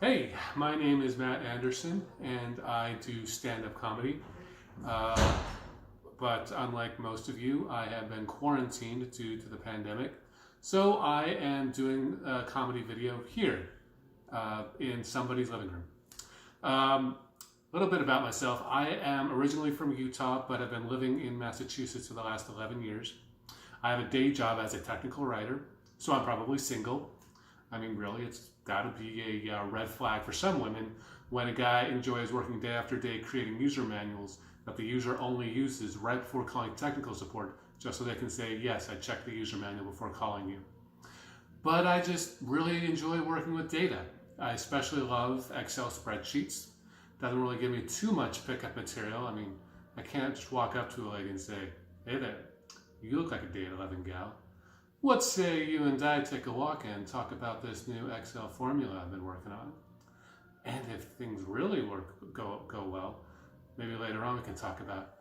Hey, my name is Matt Anderson, and I do stand-up comedy. Uh, but unlike most of you, I have been quarantined due to the pandemic. So I am doing a comedy video here in somebody's living room. A little bit about myself. I am originally from Utah, but I've been living in Massachusetts for the last 11 years. I have a day job as a technical writer, so I'm probably single. I mean, really, it's got to be a red flag for some women when a guy enjoys working day after day creating user manuals that the user only uses right before calling technical support, just so they can say, yes, I checked the user manual before calling you. But I just really enjoy working with data. I especially love Excel spreadsheets. Doesn't really give me too much pickup material. I mean, I can't just walk up to a lady and say, hey there, you look like a day at 11 gal. What say you and I take a walk and talk about this new Excel formula I've been working on? And if things really go well, maybe later on we can talk about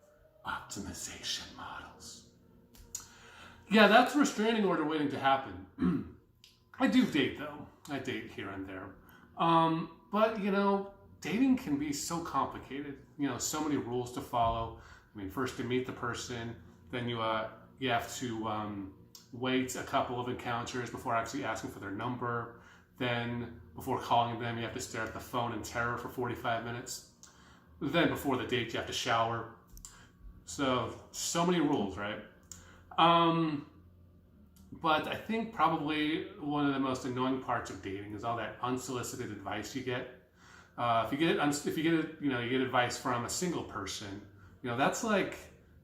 optimization models. Yeah, that's a restraining order waiting to happen. I do date though. I date here and there. But dating can be so complicated. So many rules to follow. I mean, first you meet the person, then you have to wait a couple of encounters before actually asking for their number. Then before calling them, you have to stare at the phone in terror for 45 minutes. Then before the date, you have to shower. So many rules, right? But I think probably one of the most annoying parts of dating is all that unsolicited advice you get. If you get advice from a single person, that's like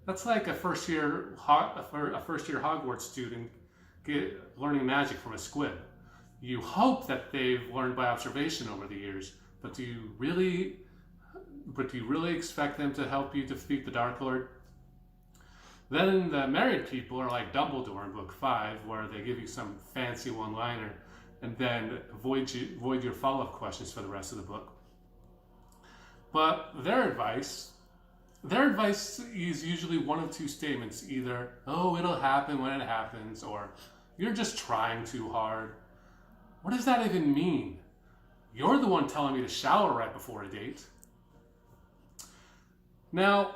a first year Hogwarts student learning magic from a squib. You hope that they've learned by observation over the years, but do you really expect them to help you defeat the Dark Lord? Then the married people are like Dumbledore in Book 5, where they give you some fancy one-liner and then void your follow-up questions for the rest of the book. But their advice is usually one of two statements. Either, oh, it'll happen when it happens, or you're just trying too hard. What does that even mean? You're the one telling me to shower right before a date. Now,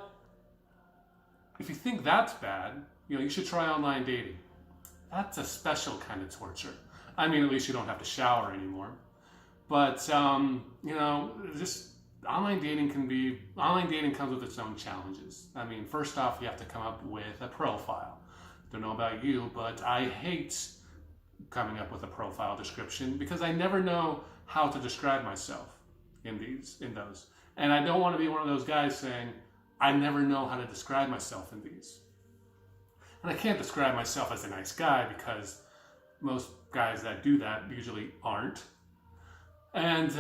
if you think that's bad, you should try online dating. That's a special kind of torture. I mean, at least you don't have to shower anymore. But, just online dating comes with its own challenges. I mean, first off, you have to come up with a profile. Don't know about you, but I hate coming up with a profile description because I never know how to describe myself in those. And I don't want to be one of those guys saying, I never know how to describe myself in these. And I can't describe myself as a nice guy because most guys that do that usually aren't. And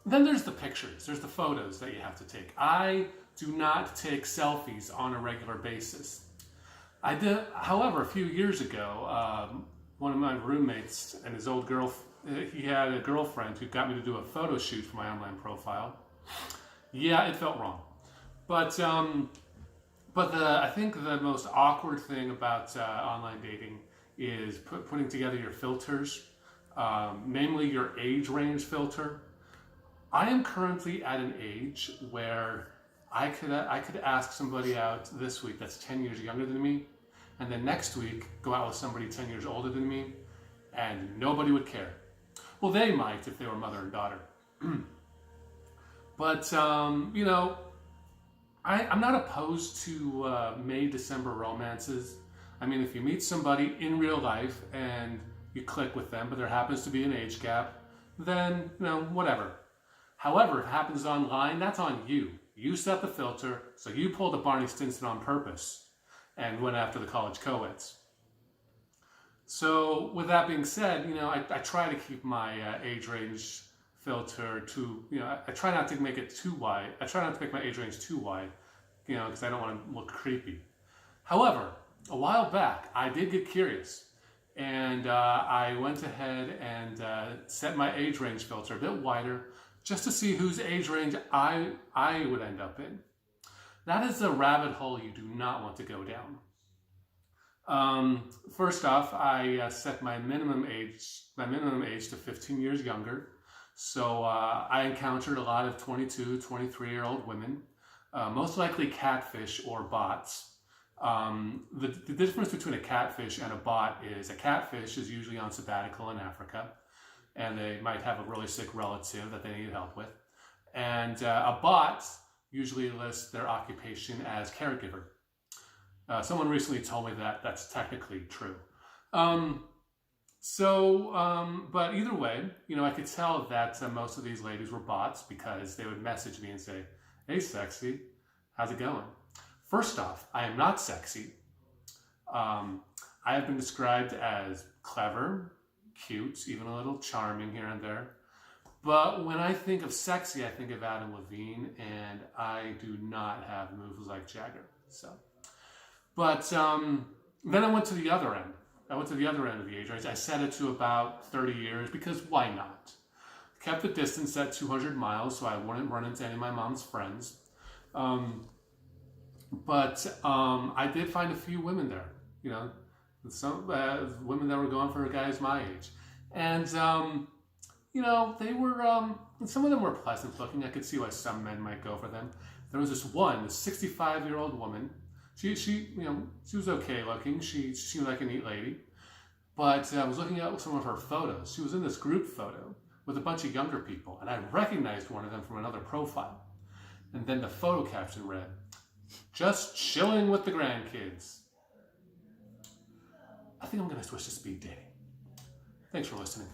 then there's the pictures, there's the photos that you have to take. I do not take selfies on a regular basis. I did, however, a few years ago, one of my roommates and his old he had a girlfriend who got me to do a photo shoot for my online profile. Yeah, it felt wrong. But I think the most awkward thing about online dating is putting together your filters, namely your age range filter. I am currently at an age where I could ask somebody out this week that's 10 years younger than me, and then next week go out with somebody 10 years older than me, and nobody would care. Well, they might if they were mother and daughter. But, I'm not opposed to May-December romances. I mean, if you meet somebody in real life and you click with them, but there happens to be an age gap, then, whatever. However, if it happens online, that's on you. You set the filter, so you pulled a Barney Stinson on purpose and went after the college co-eds. So with that being said, I try to keep my age range filter I try not to make it too wide. I try not to make my age range too wide, because I don't want to look creepy. However, a while back, I did get curious, and I went ahead and set my age range filter a bit wider, just to see whose age range I would end up in. That is a rabbit hole you do not want to go down. First off, I set my minimum age to 15 years younger. So I encountered a lot of 22, 23-year-old women, most likely catfish or bots. The difference between a catfish and a bot is a catfish is usually on sabbatical in Africa, and they might have a really sick relative that they need help with. And a bot usually lists their occupation as caregiver. Someone recently told me that that's technically true. But either way, I could tell that most of these ladies were bots because they would message me and say, "Hey, sexy, how's it going?" First off, I am not sexy. I have been described as clever, cute, even a little charming here and there. But when I think of sexy, I think of Adam Levine, and I do not have moves like Jagger. But then I went to the other end. I went to the other end of the age range. I set it to about 30 years because why not? Kept the distance at 200 miles so I wouldn't run into any of my mom's friends. But I did find a few women there, some women that were going for guys my age. And, they were, some of them were pleasant looking. I could see why some men might go for them. There was this 65-year-old woman. She was okay looking. She seemed like a neat lady. But I was looking at some of her photos. She was in this group photo with a bunch of younger people. And I recognized one of them from another profile. And then the photo caption read, "Just chilling with the grandkids." I think I'm going to switch to speed dating. Thanks for listening.